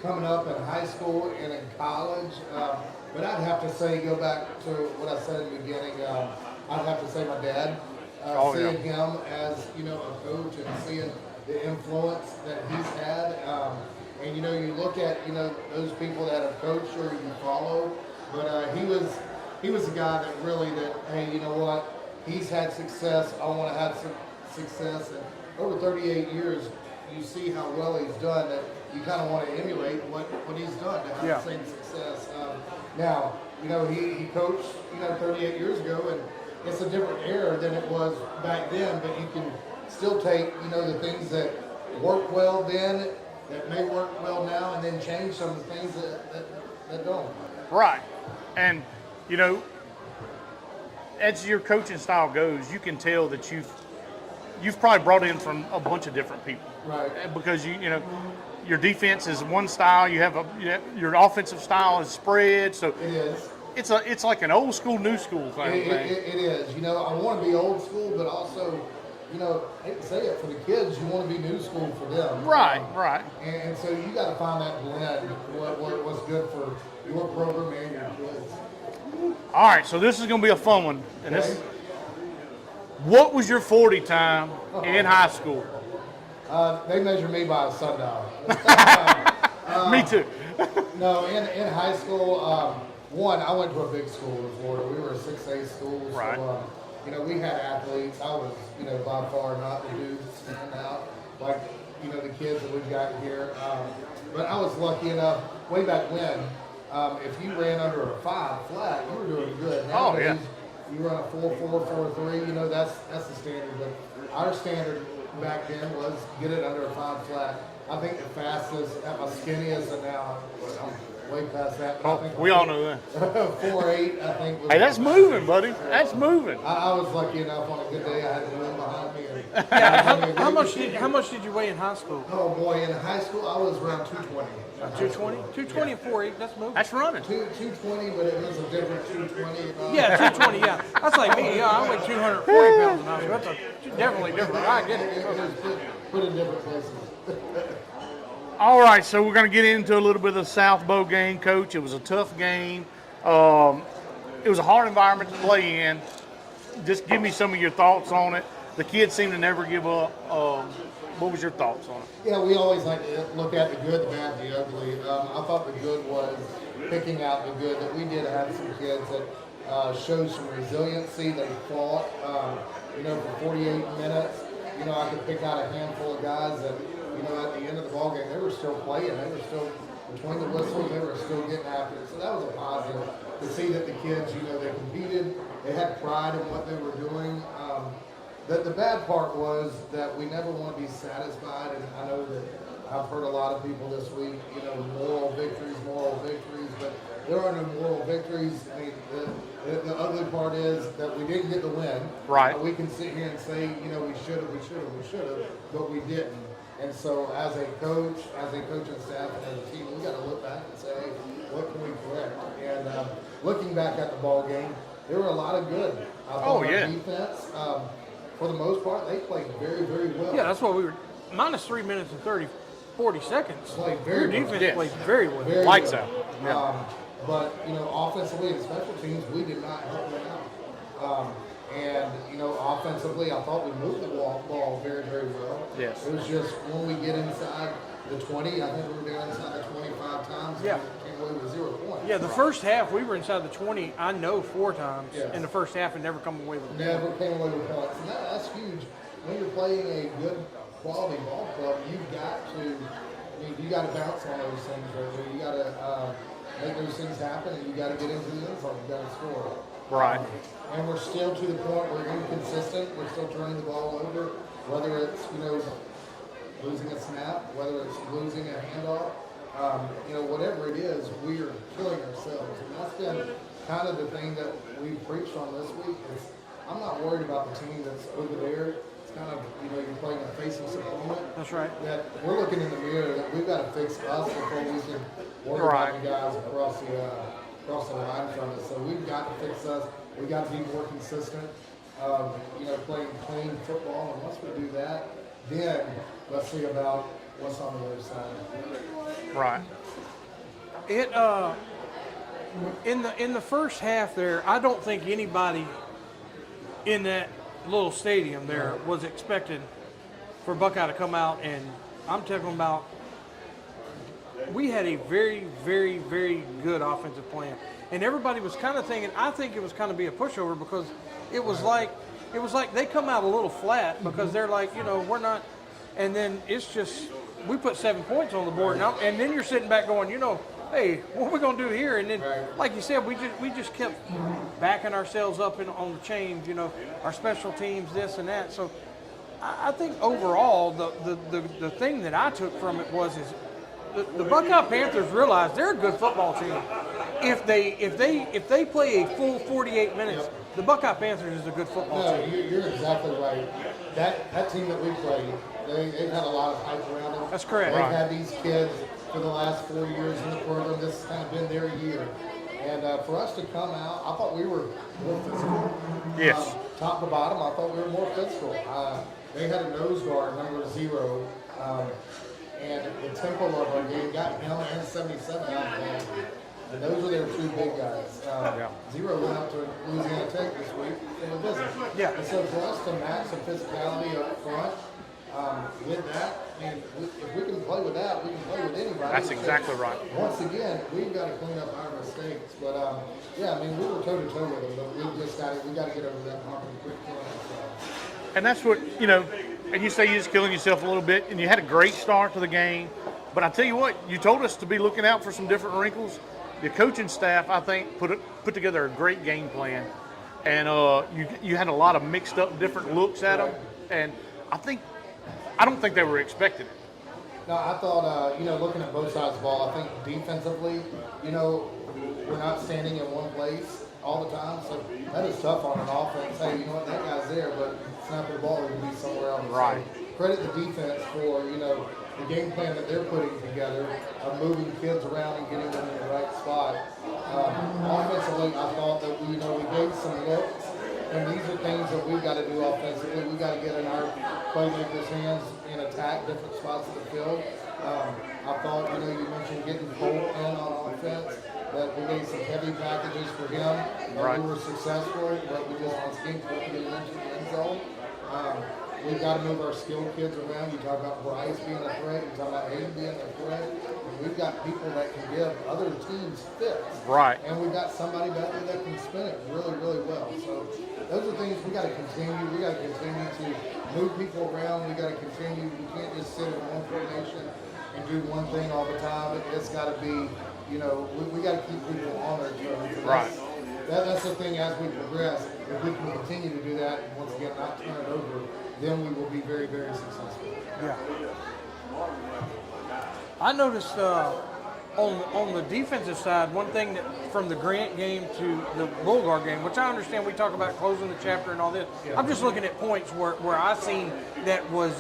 [SPEAKER 5] coming up in high school and in college. But I'd have to say, go back to what I said in the beginning, I'd have to say my dad. Seeing him as, a coach and seeing the influence that he's had. And, you look at, those people that have coached or you follow. But he was a guy that really hey, you know what? He's had success. I want to have some success. And over 38 years, you see how well he's done that you kind of want to emulate what he's done to have the same success. Now, he coached, 38 years ago, and it's a different era than it was back then, but you can still take, the things that worked well then, that may work well now, and then change some of the things that don't.
[SPEAKER 3] Right. And, as your coaching style goes, you can tell that you've probably brought in from a bunch of different people.
[SPEAKER 5] Right.
[SPEAKER 3] Because your defense is one style, your offensive style is spread, so
[SPEAKER 5] It is.
[SPEAKER 3] it's like an old school, new school thing.
[SPEAKER 5] It is. I want to be old school, but also, I hate to say it, for the kids, you want to be new school for them.
[SPEAKER 3] Right.
[SPEAKER 5] And so you got to find that blend, what's good for your program and your kids.
[SPEAKER 3] All right, so this is going to be a fun one. And what was your 40 time in high school?
[SPEAKER 5] They measure me by a sundial.
[SPEAKER 3] Me too.
[SPEAKER 5] No, in high school, I went to a big school in Florida. We were a 6A school.
[SPEAKER 3] Right.
[SPEAKER 5] So, we had athletes. I was, by far not the dude that stand out like, the kids that we've got here. But I was lucky enough, way back when, if you ran under a 5 flat, you were doing good. Nowadays, you run a 4.4, 4.3, that's the standard. But our standard back then was get it under a 5 flat. I think the fastest, at my skinniest, and now I'm way past that. But I think
[SPEAKER 3] We all know that.
[SPEAKER 5] 4.8, I think. Was
[SPEAKER 3] Hey, that's moving, buddy. That's moving.
[SPEAKER 5] I was lucky enough on a good day. I had the wind behind me. And
[SPEAKER 1] How much did you weigh in high school?
[SPEAKER 5] Oh boy, in high school I was around 220.
[SPEAKER 1] 220? 220 and 4.8. That's moving.
[SPEAKER 3] That's running.
[SPEAKER 5] 220, but it was a different 220.
[SPEAKER 1] Yeah, 220. Yeah, that's like me. Yeah, I weigh 240 pounds in high school. That's definitely different. I get it.
[SPEAKER 5] It was put in different places.
[SPEAKER 3] All right, so we're going to get into a little bit of the South Bow game, Coach. It was a tough game. It was a hard environment to play in. Just give me some of your thoughts on it. The kids seem to never give up. What was your thoughts on it?
[SPEAKER 5] Yeah, we always like to look at the good, the bad, the ugly. I thought the good was picking out the good. That we did have some kids that showed some resiliency. They fought, for 48 minutes. I could pick out a handful of guys that, at the end of the ball game, they were still playing. They were still between the whistles. They were still getting after it. So that was a positive to see that the kids, they competed. They had pride in what they were doing. The bad part was that we never want to be satisfied, and I know that I've heard a lot of people this week, moral victories, but there are no moral victories. I mean, the ugly part is that we didn't get the win.
[SPEAKER 3] Right.
[SPEAKER 5] We can sit here and say, we should have, but we didn't. And so as a coach and staff and as a team, we got to look back and say, hey, what can we correct? And looking back at the ball game, there were a lot of good. I thought our defense, for the most part, they played very, very well.
[SPEAKER 1] Yeah, that's what we were. Minus 3 minutes and 40 seconds.
[SPEAKER 5] Played very
[SPEAKER 1] Your
[SPEAKER 5] well.
[SPEAKER 1] defense played very well.
[SPEAKER 5] Very
[SPEAKER 3] Lights
[SPEAKER 5] well.
[SPEAKER 3] out. Yeah.
[SPEAKER 5] But offensively and special teams, we did not help them out. And offensively, I thought we moved the ball very, very well.
[SPEAKER 3] Yes.
[SPEAKER 5] It was just when we get inside the 20, I think we were down inside the 25 times.
[SPEAKER 1] Yeah.
[SPEAKER 5] And we came away with 0 points.
[SPEAKER 1] Yeah, the first half we were inside the 20. I know 4 times
[SPEAKER 5] Yes.
[SPEAKER 1] in the first half and never come away with a point.
[SPEAKER 5] Never came away with points, and that's huge. When you're playing a good quality ball club, you got to bounce on those things right there. You got to make those things happen, and you got to get into the end zone. You got to score.
[SPEAKER 3] Right.
[SPEAKER 5] And we're still to the point where we're inconsistent. We're still turning the ball over, whether it's losing a snap, whether it's losing a handoff. Whatever it is, we are killing ourselves, and that's been kind of the thing that we preached on this week. Is I'm not worried about the team that's over there. It's kind of you're playing a facing opponent.
[SPEAKER 1] That's right.
[SPEAKER 5] That we're looking in the mirror that we've got to fix us before we can worry about the guys across the line from us. So we've got to fix us. We got to be more consistent. Playing clean football, and once we do that, then let's see about what's on the other side.
[SPEAKER 3] Right.
[SPEAKER 1] It in the first half there, I don't think anybody in that little stadium there was expecting for Buckeye to come out, and I'm talking about we had a very, very, very good offensive plan. And everybody was kind of thinking, I think it was kind of be a pushover because it was like they come out a little flat because they're like, we're not, and then it's just, we put 7 points on the board now, and then you're sitting back going, hey, what are we going to do here? And then, like you said, we just kept backing ourselves up on the change, our special teams, this and that. So I think overall, the thing that I took from it was the Buckeye Panthers realized they're a good football team. If they play a full 48 minutes, the Buckeye Panthers is a good football team.
[SPEAKER 5] No, you're exactly right. That team that we played, they've had a lot of hype around them.
[SPEAKER 1] That's correct.
[SPEAKER 5] They've had these kids for the last 4 years in the program. This has kind of been their year. And for us to come out, I thought we were more physical.
[SPEAKER 3] Yes.
[SPEAKER 5] Top to bottom, I thought we were more physical. They had a nose guard, number 0. And the tempo of our game got him and 77 out of hand. And those were their 2 big guys. 0 went up to Louisiana Tech this week in a visit.
[SPEAKER 1] Yeah.
[SPEAKER 5] And so for us to match the physicality up front with that, if we can play with that, we can play with anybody.
[SPEAKER 3] That's exactly right.
[SPEAKER 5] Once again, we've got to clean up our mistakes. But we were toe to toe with them, but we got to get over that hump and quit killing ourselves.
[SPEAKER 3] And that's what, and you say you're just killing yourself a little bit, and you had a great start to the game. But I tell you what, you told us to be looking out for some different wrinkles. The coaching staff, I think, put together a great game plan. And you had a lot of mixed up different looks at them. And I don't think they were expecting it.
[SPEAKER 5] No, I thought, looking at both sides of the ball, I think defensively, we're not standing in one place all the time. So that is tough on an offense. Hey, you know what, that guy's there, but snapping the ball would be somewhere else.
[SPEAKER 3] Right.
[SPEAKER 5] So credit the defense for, the game plan that they're putting together of moving kids around and getting them in the right spot. Offensively, I thought that we gave some looks, and these are things that we've got to do offensively. We've got to get in our playmakers' hands and attack different spots of the field. I thought, you mentioned getting Colt in on offense, that we gave some heavy packages for him.
[SPEAKER 3] Right.
[SPEAKER 5] We were successful, but we just once again couldn't get into the end zone. We've got to move our skilled kids around. You talk about Bryce being a threat. You talk about Hayden being a threat. And we've got people that can give other teams fits.
[SPEAKER 3] Right.
[SPEAKER 5] And we've got somebody back there that can spin it really, really well. So those are things we got to continue. We got to continue to move people around. We got to continue. We can't just sit in one formation and do one thing all the time. It's got to be, we got to keep people on their toes.
[SPEAKER 3] Right.
[SPEAKER 5] that's the thing as we progress. If we can continue to do that, and once again, not turn it over, then we will be very, very successful.
[SPEAKER 1] Yeah. I noticed on the defensive side, one thing that from the Grant game to the Bulgar game, which I understand we talk about closing the chapter and all this.
[SPEAKER 5] Yeah.
[SPEAKER 1] I'm just looking at points where I seen that was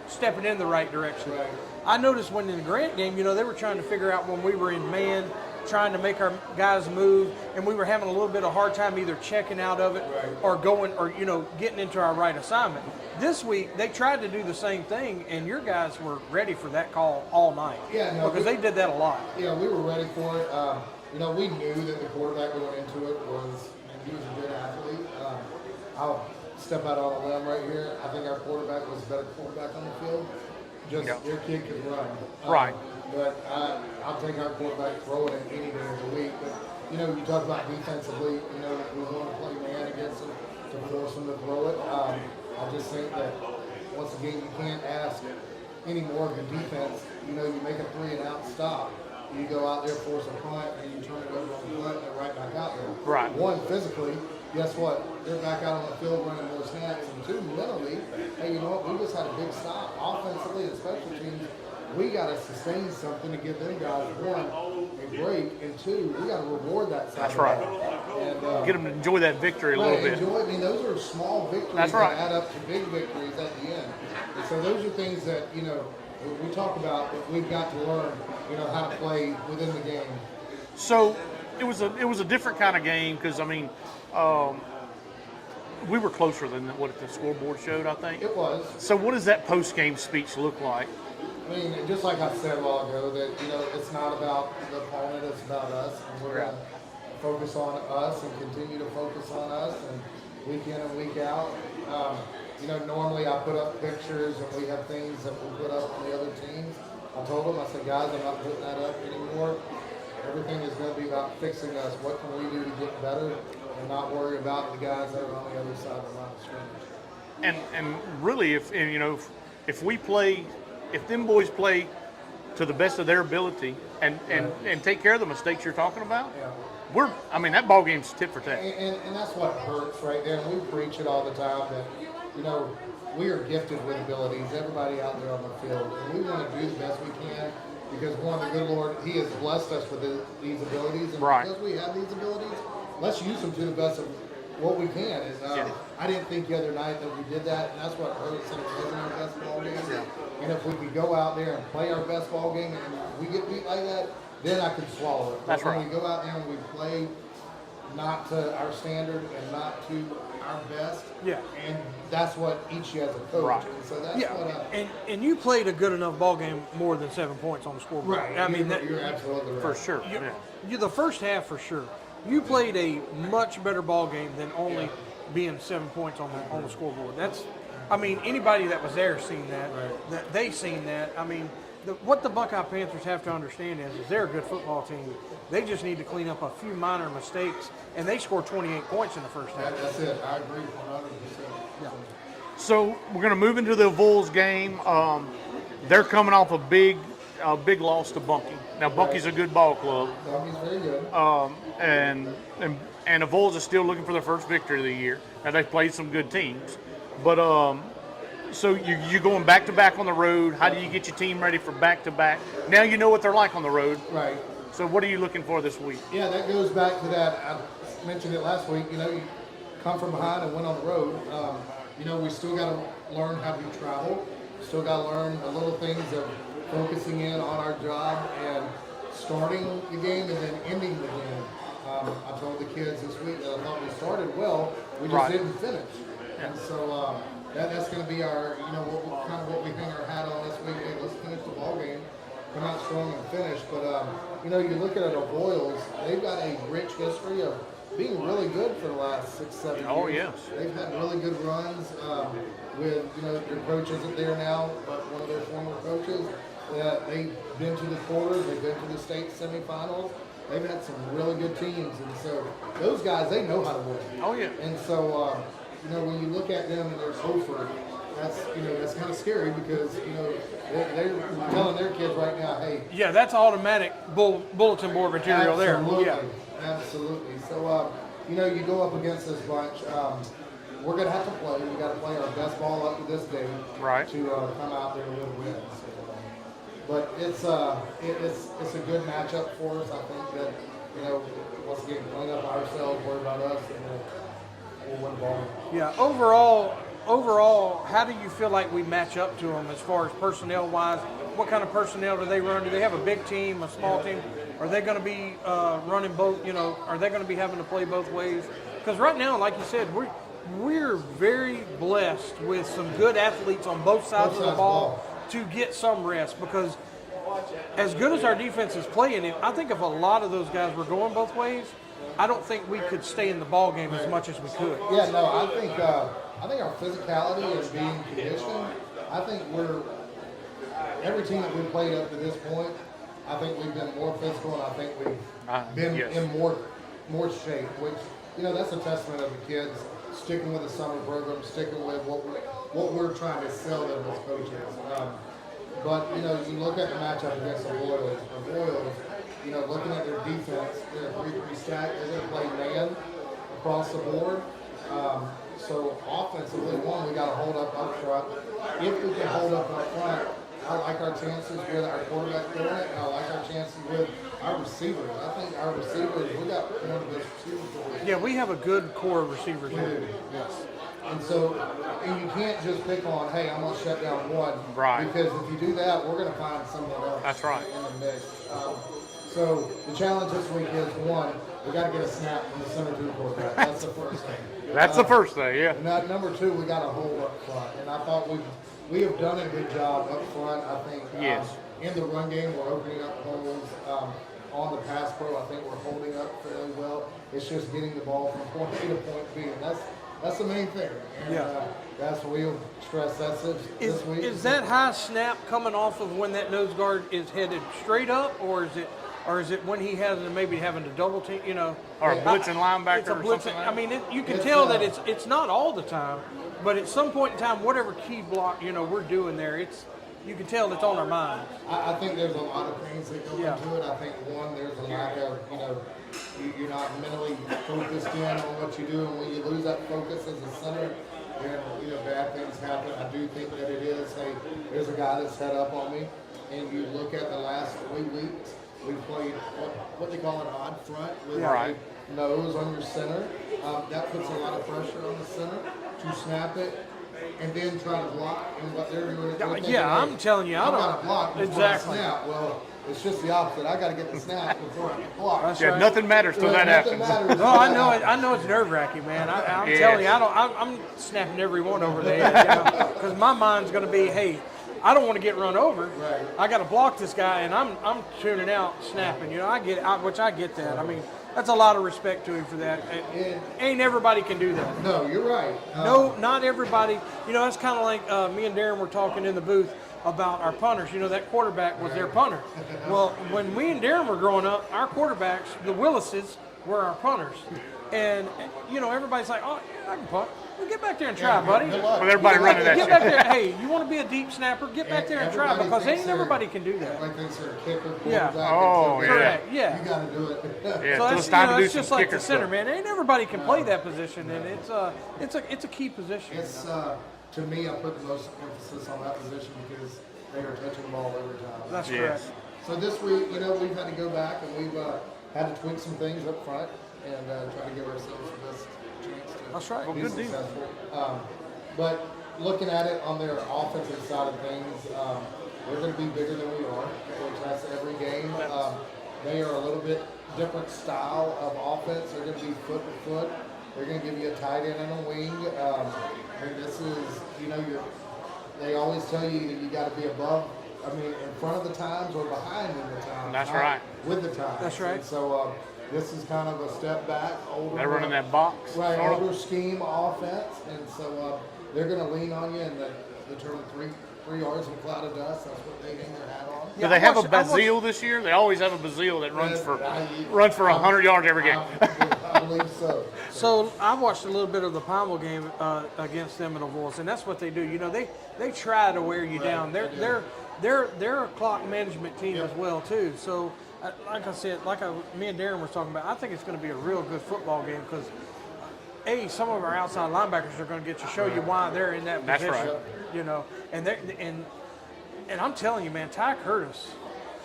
[SPEAKER 1] stepping in the right direction.
[SPEAKER 5] Right.
[SPEAKER 1] I noticed when in the Grant game, they were trying to figure out when we were in man, trying to make our guys move, and we were having a little bit of hard time either checking out of it or going or getting into our right assignment. This week they tried to do the same thing, and your guys were ready for that call all night.
[SPEAKER 5] Yeah, no,
[SPEAKER 1] because they did that a lot.
[SPEAKER 5] Yeah, we were ready for it. We knew that the quarterback going into it he was a good athlete. I'll step out on a limb right here. I think our quarterback was a better quarterback on the field. Their kid could run.
[SPEAKER 3] Right.
[SPEAKER 5] But I'll take our quarterback throwing it any day of the week. But, you talk about defensively, we want to play man against them to force them to throw it. I just think that, once again, you can't ask any more of your defense. You make a 3-and-out stop. You go out there, force a punt, and you turn it over on the punt, and they're right back out there.
[SPEAKER 3] Right.
[SPEAKER 5] One, physically, guess what? They're back out on the field running those snaps. And two, mentally, hey, you know what? We just had a big stop. Offensively and special teams, we got to sustain something to give them guys, one, a break, and two, we got to reward that side.
[SPEAKER 3] That's right.
[SPEAKER 5] And,
[SPEAKER 3] Get them to enjoy that victory a little bit.
[SPEAKER 5] Those are small victories
[SPEAKER 3] That's right.
[SPEAKER 5] that add up to big victories at the end. And so those are things that, we talk about that we've got to learn, how to play within the game.
[SPEAKER 3] So it was a different kind of game because we were closer than what the scoreboard showed, I think.
[SPEAKER 5] It was.
[SPEAKER 3] So what does that post-game speech look like?
[SPEAKER 5] I mean, just like I said a while ago, that it's not about the opponent; it's about us, and we're going to focus on us and continue to focus on us, and week in and week out. Normally I put up pictures, and we have things that we put up on the other teams. I told them, I said, guys, I'm not putting that up anymore. Everything is going to be about fixing us. What can we do to get better, and not worry about the guys that are on the other side of the line of scrimmage.
[SPEAKER 3] And really, if we play. If them boys play to the best of their ability and take care of the mistakes you're talking about, that ball game's tit for tat.
[SPEAKER 5] And that's what hurts right there. And we preach it all the time that, we are gifted with abilities, everybody out there on the field. And we want to do the best we can because one, the good Lord, He has blessed us with these abilities. And because we have these abilities, let's use them to the best of what we can. And I didn't think the other night that we did that, and that's what hurts, and it wasn't our best ball game.
[SPEAKER 3] Yeah.
[SPEAKER 5] And if we could go out there and play our best ball game and we get beat like that, then I could swallow it.
[SPEAKER 3] That's
[SPEAKER 5] but
[SPEAKER 3] right.
[SPEAKER 5] When we go out there and we play not to our standard and not to our best, and that's what eats you as a coach.
[SPEAKER 3] Right.
[SPEAKER 5] And so that's what
[SPEAKER 1] and you played a good enough ball game more than 7 points on the scoreboard.
[SPEAKER 5] right.
[SPEAKER 1] I mean,
[SPEAKER 5] you're absolutely right.
[SPEAKER 3] For sure.
[SPEAKER 1] You the first half for sure. You played a much better ball game than only being 7 points on the scoreboard. Anybody that was there seen that.
[SPEAKER 5] Right.
[SPEAKER 1] That they seen that. What the Buckeye Panthers have to understand is they're a good football team. They just need to clean up a few minor mistakes, and they scored 28 points in the first half.
[SPEAKER 5] That's it. I agree 100%.
[SPEAKER 1] Yeah.
[SPEAKER 3] So we're going to move into the Bulls game. They're coming off a big loss to Bunkie. Now Buckie's a good ball club.
[SPEAKER 5] Buckie's very good.
[SPEAKER 3] And the Bulls are still looking for their first victory of the year. Now they've played some good teams, but so you're going back to back on the road. How do you get your team ready for back to back? Now you know what they're like on the road.
[SPEAKER 5] Right.
[SPEAKER 3] So what are you looking for this week?
[SPEAKER 5] Yeah, that goes back to that. I mentioned it last week. You come from behind and win on the road. We still got to learn how to travel. Still got to learn the little things of focusing in on our job and starting the game and then ending the game. I told the kids this week that I thought we started well, we just didn't finish. And so that's going to be our, what we hang our hat on this week. Hey, let's finish the ball game, come out strong and finish. But you look at it, the Boyles, they've got a rich history of being really good for the last 6-7 years.
[SPEAKER 3] Oh yes,
[SPEAKER 5] they've had really good runs with their coach isn't there now, but one of their former coaches. They've been to the quarters, they've been to the state semifinals. They've had some really good teams, and so those guys, they know how to win.
[SPEAKER 3] Oh yeah.
[SPEAKER 5] And so when you look at them and there's Hofer, that's kind of scary because they're telling their kids right now, hey.
[SPEAKER 1] Yeah, that's automatic bulletin board material there. Yeah.
[SPEAKER 5] Absolutely. So you go up against this bunch. We're going to have to play. We got to play our best ball up to this day
[SPEAKER 3] Right.
[SPEAKER 5] to come out there with wins. So, but it's a good matchup for us. I think that once again, clean up ourselves, worry about us, and we'll win the ball.
[SPEAKER 1] Yeah. Overall, how do you feel like we match up to them as far as personnel wise? What kind of personnel do they run? Do they have a big team, a small team? Are they going to be running both? Are they going to be having to play both ways? Because right now, like you said, we're very blessed with some good athletes on both sides of the ball to get some rest. Because as good as our defense is playing, I think if a lot of those guys were going both ways, I don't think we could stay in the ball game as much as we could.
[SPEAKER 5] Yeah, no, I think our physicality and being conditioned. I think every team that we've played up to this point, I think we've been more physical, and I think we've been in more shape. Which that's a testament of the kids sticking with the summer program, sticking with what we're trying to sell them as coaches. But you look at the matchup against the Royals. Looking at their defense, they're 3-3 stack. They're going to play man across the board. So offensively, we got to hold up front. If we can hold up front, I like our chances with our quarterback doing it, and I like our chances with our receivers. I think our receivers, we got one of the best receivers.
[SPEAKER 1] Yeah, we have a good core of receivers.
[SPEAKER 5] Yes. And you can't just pick on, hey, I'm going to shut down one.
[SPEAKER 3] Right.
[SPEAKER 5] Because if you do that, we're going to find someone else.
[SPEAKER 3] That's right.
[SPEAKER 5] In the mix. So the challenge this week is, one, we got to get a snap from the center two quarterback. That's the first thing.
[SPEAKER 3] That's the first thing, yeah.
[SPEAKER 5] And number two, we got to hold up front. And I thought we have done a good job up front. I think in the run game, we're opening up holes. On the pass pro, I think we're holding up fairly well. It's just getting the ball from point A to point B, and that's the main thing. And, that's what we'll stress. That's it this week.
[SPEAKER 1] Is that high snap coming off of when that nose guard is headed straight up, or is it when he has maybe having to double team?
[SPEAKER 3] Or a blitzing linebacker
[SPEAKER 1] it's a
[SPEAKER 3] or
[SPEAKER 1] blitzing.
[SPEAKER 3] something.
[SPEAKER 1] I mean, you can tell that it's not all the time, but at some point in time, whatever key block we're doing there, you can tell it's on our minds.
[SPEAKER 5] I think there's a lot of things that go into it. I think one, there's a lack of you're not mentally focused in on what you do, and when you lose that focus as a center, then bad things happen. I do think that it is, hey, there's a guy that's set up on me, and you look at the last 3 weeks, we played what they call an odd front with a nose on your center. That puts a lot of pressure on the center to snap it and then try to block. And what they're doing,
[SPEAKER 1] I'm telling you, I don't
[SPEAKER 5] got to block before
[SPEAKER 1] exactly.
[SPEAKER 5] I snap. Well, it's just the opposite. I got to get the snap before I can block.
[SPEAKER 1] That's
[SPEAKER 3] Yeah,
[SPEAKER 1] right.
[SPEAKER 3] nothing matters till that happens.
[SPEAKER 1] No, I know it. I know it's nerve wracking, man. I'm telling you, I'm snapping every one over there because my mind's going to be, hey, I don't want to get run over.
[SPEAKER 5] Right.
[SPEAKER 1] I got to block this guy, and I'm tuning out, snapping. I get that. I mean, that's a lot of respect to him for that. Ain't everybody can do that.
[SPEAKER 5] No, you're right.
[SPEAKER 1] No, not everybody. That's kind of like me and Darron were talking in the booth about our punters. That quarterback was their punter. Well, when we and Darron were growing up, our quarterbacks, the Willises, were our punters. And, everybody's like, oh, yeah, I can punt. Well, get back there and try, buddy.
[SPEAKER 3] With everybody running that
[SPEAKER 1] Get
[SPEAKER 3] shit.
[SPEAKER 1] back there. Hey, you want to be a deep snapper? Get back there and try,
[SPEAKER 5] Everybody
[SPEAKER 1] because
[SPEAKER 5] thinks
[SPEAKER 1] everybody can do that.
[SPEAKER 5] Everybody thinks they're a kicker,
[SPEAKER 1] Yeah.
[SPEAKER 5] quarterback.
[SPEAKER 3] Oh,
[SPEAKER 5] and
[SPEAKER 1] Correct, yeah.
[SPEAKER 5] You got to do it.
[SPEAKER 3] Yeah,
[SPEAKER 1] So
[SPEAKER 3] so it's time to do
[SPEAKER 1] it's
[SPEAKER 3] some
[SPEAKER 1] just like
[SPEAKER 3] kicker
[SPEAKER 1] the center,
[SPEAKER 3] stuff.
[SPEAKER 1] man. Ain't everybody can play that position, and it's a key position.
[SPEAKER 5] It's to me, I put the most emphasis on that position because they are touching the ball every time.
[SPEAKER 1] That's
[SPEAKER 3] Yes.
[SPEAKER 1] correct.
[SPEAKER 5] So this week, we've had to go back and we've had to tweak some things up front and try to give ourselves the best chance to
[SPEAKER 1] That's right.
[SPEAKER 5] be
[SPEAKER 1] Well, good deal.
[SPEAKER 5] successful. But looking at it on their offensive side of things, they're going to be bigger than we are, which that's every game. They are a little bit different style of offense. They're going to be foot to foot. They're going to give you a tight end and a wing. And this is, they always tell you that you got to be above, in front of the times or behind in the times.
[SPEAKER 3] That's
[SPEAKER 5] not
[SPEAKER 3] right.
[SPEAKER 5] With the times.
[SPEAKER 1] That's right.
[SPEAKER 5] And so this is kind of a step back. Older,
[SPEAKER 3] They're running that box.
[SPEAKER 5] right,
[SPEAKER 3] sort of.
[SPEAKER 5] older scheme offense. And so they're going to lean on you in the term 3 yards in a cloud of dust. That's what they hang their hat on.
[SPEAKER 3] Do they have a Bazille this year? They always have a Bazille that runs for 100 yards every game.
[SPEAKER 5] I believe so.
[SPEAKER 1] So I watched a little bit of the Pineville game against them in the Wolves, and that's what they do. You know, they try to wear you down. They're a clock management team as well too. So, like I said, me and Darron were talking about, I think it's going to be a real good football game because, some of our outside linebackers are going to get to show you why they're in that position.
[SPEAKER 3] That's right.
[SPEAKER 1] You know, and I'm telling you, man, Ty Curtis.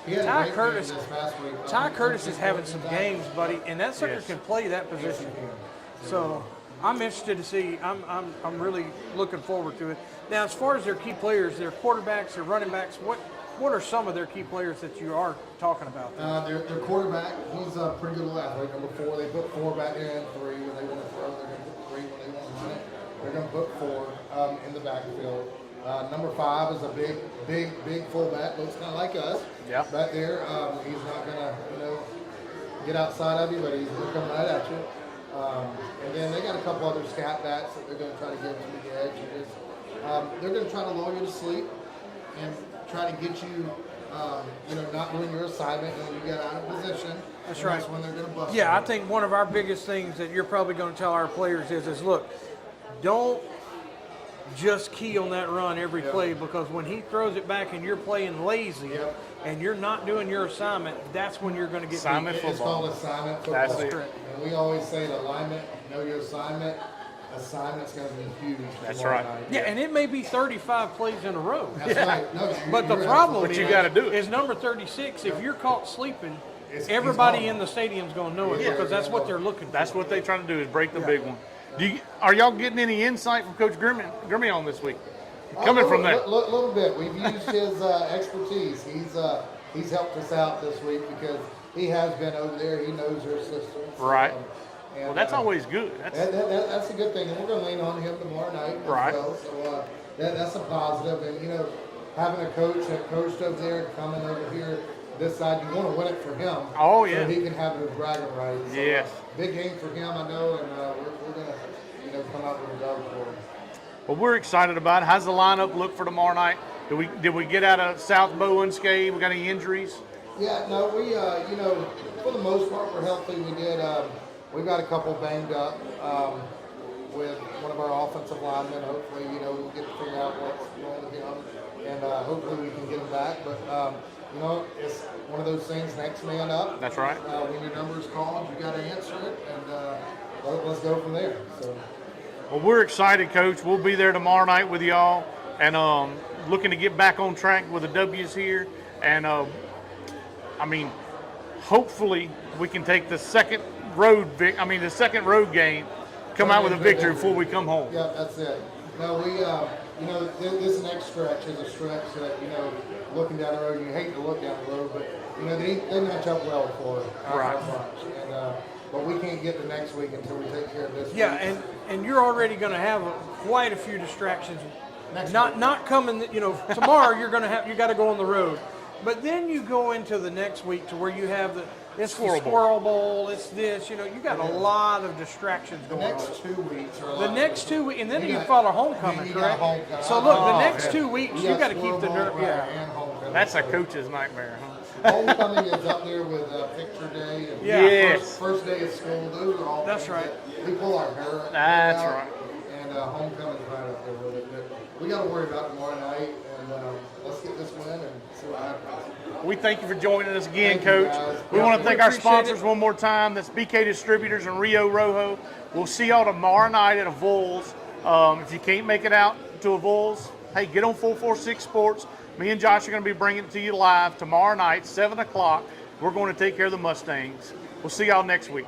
[SPEAKER 5] He had a
[SPEAKER 1] Ty
[SPEAKER 5] great
[SPEAKER 1] Curtis,
[SPEAKER 5] game this past week.
[SPEAKER 1] Ty Curtis is having some games, buddy, and that sucker can play that position. So I'm interested to see. I'm really looking forward to it. Now, as far as their key players, their quarterbacks, their running backs, what are some of their key players that you are talking about?
[SPEAKER 5] Their quarterback, he's a pretty good athlete. Number 4, they put 4 back there and 3 when they want to throw. They're going to put 3 when they want to run it. They're going to put 4 in the backfield. Number 5 is a big fullback. Looks kind of like us.
[SPEAKER 3] Yeah.
[SPEAKER 5] Back there, he's not going to, get outside of you, but he's going to come right at you. And then they got a couple other scat backs that they're going to try to get to the edge. And just, they're going to try to lull you to sleep and try to get you, not doing your assignment when you get out of position.
[SPEAKER 1] That's right.
[SPEAKER 5] That's when they're going to bust.
[SPEAKER 1] Yeah,
[SPEAKER 5] you.
[SPEAKER 1] I think one of our biggest things that you're probably going to tell our players is look, don't just key on that run every play, because when he throws it back and you're playing lazy and you're not doing your assignment, that's when you're going to get
[SPEAKER 3] Assignment
[SPEAKER 1] beat.
[SPEAKER 5] It's called assignment football.
[SPEAKER 3] That's it.
[SPEAKER 5] And we always say in alignment, know your assignment. Assignment's going to be huge.
[SPEAKER 3] That's
[SPEAKER 5] tomorrow
[SPEAKER 3] right.
[SPEAKER 5] night.
[SPEAKER 1] Yeah, and it may be 35 plays in a row.
[SPEAKER 5] That's right. No,
[SPEAKER 1] But the
[SPEAKER 5] you're
[SPEAKER 1] problem
[SPEAKER 3] But you
[SPEAKER 1] is,
[SPEAKER 3] gotta do it.
[SPEAKER 1] is number 36. If you're caught sleeping,
[SPEAKER 5] He's
[SPEAKER 1] everybody
[SPEAKER 5] gone.
[SPEAKER 1] in the stadium's going to know it
[SPEAKER 5] Yeah.
[SPEAKER 1] because that's what they're looking for.
[SPEAKER 3] That's what they trying to do is break the big one. Are y'all getting any insight from Coach Grimmy on this week? Coming from there.
[SPEAKER 5] A little bit. We've used his expertise. He's helped us out this week because he has been over there. He knows their system.
[SPEAKER 3] Right.
[SPEAKER 5] And,
[SPEAKER 3] Well, that's always good.
[SPEAKER 5] that's a good thing, and we're going to lean on him tomorrow night as
[SPEAKER 3] Right.
[SPEAKER 5] well. So that's a positive. And having a coach that coached over there coming over here this side, you want to win it for him.
[SPEAKER 3] Oh, yeah.
[SPEAKER 5] So he can have his bragging rights. So,
[SPEAKER 3] Yes.
[SPEAKER 5] big game for him, I know, and we're going to come out with a dub for him.
[SPEAKER 3] Well, we're excited about it. How's the lineup look for tomorrow night? Did we get out of South Bow unscathed? We got any injuries?
[SPEAKER 5] Yeah, no, we, for the most part, we're healthy. We did, we got a couple banged up with one of our offensive linemen. Hopefully, we'll get to figure out what's wrong with him, and hopefully we can get him back. But, it's one of those things, next man up.
[SPEAKER 3] That's right.
[SPEAKER 5] When your number is called, you got to answer it, and let's go from there. So.
[SPEAKER 3] Well, we're excited, Coach. We'll be there tomorrow night with y'all, and looking to get back on track with the W's here. And hopefully we can take the second road game, come out with a victory before we come home.
[SPEAKER 5] Yeah, that's it. No, we, this next stretch is a stretch that, looking down the road, you hate to look down the road, but, they match up well for it.
[SPEAKER 3] Right.
[SPEAKER 5] And, but we can't get to next week until we take care of this
[SPEAKER 1] Yeah,
[SPEAKER 5] week.
[SPEAKER 1] and you're already going to have quite a few distractions. Not coming, tomorrow you got to go on the road. But then you go into the next week to where you have the Squirrel Bowl, it's this, you got a lot of distractions going on.
[SPEAKER 5] The next 2 weeks are
[SPEAKER 1] The next 2 weeks, and then you follow homecoming, correct? So look, the next 2 weeks, you got to keep the nerve. Yeah.
[SPEAKER 3] That's a coach's nightmare, huh?
[SPEAKER 5] Homecoming is up there with picture day and
[SPEAKER 3] Yes.
[SPEAKER 5] first day of school. Those are all
[SPEAKER 1] That's
[SPEAKER 5] things
[SPEAKER 1] right.
[SPEAKER 5] that we pull our hair
[SPEAKER 3] That's
[SPEAKER 5] out,
[SPEAKER 3] right.
[SPEAKER 5] And homecoming is right up there with it. But we got to worry about tomorrow night, and let's get this win and see what happens.
[SPEAKER 3] We thank you for joining us again,
[SPEAKER 5] Thank you,
[SPEAKER 3] Coach.
[SPEAKER 5] guys.
[SPEAKER 3] We want to thank our
[SPEAKER 1] appreciate
[SPEAKER 3] sponsors
[SPEAKER 1] it.
[SPEAKER 3] one more time. That's BK Distributors and Rio Rojo. We'll see y'all tomorrow night at a Vols. If you can't make it out to a Vols, hey, get on 446 Sports. Me and Josh are going to be bringing it to you live tomorrow night, 7 o'clock. We're going to take care of the Mustangs. We'll see y'all next week.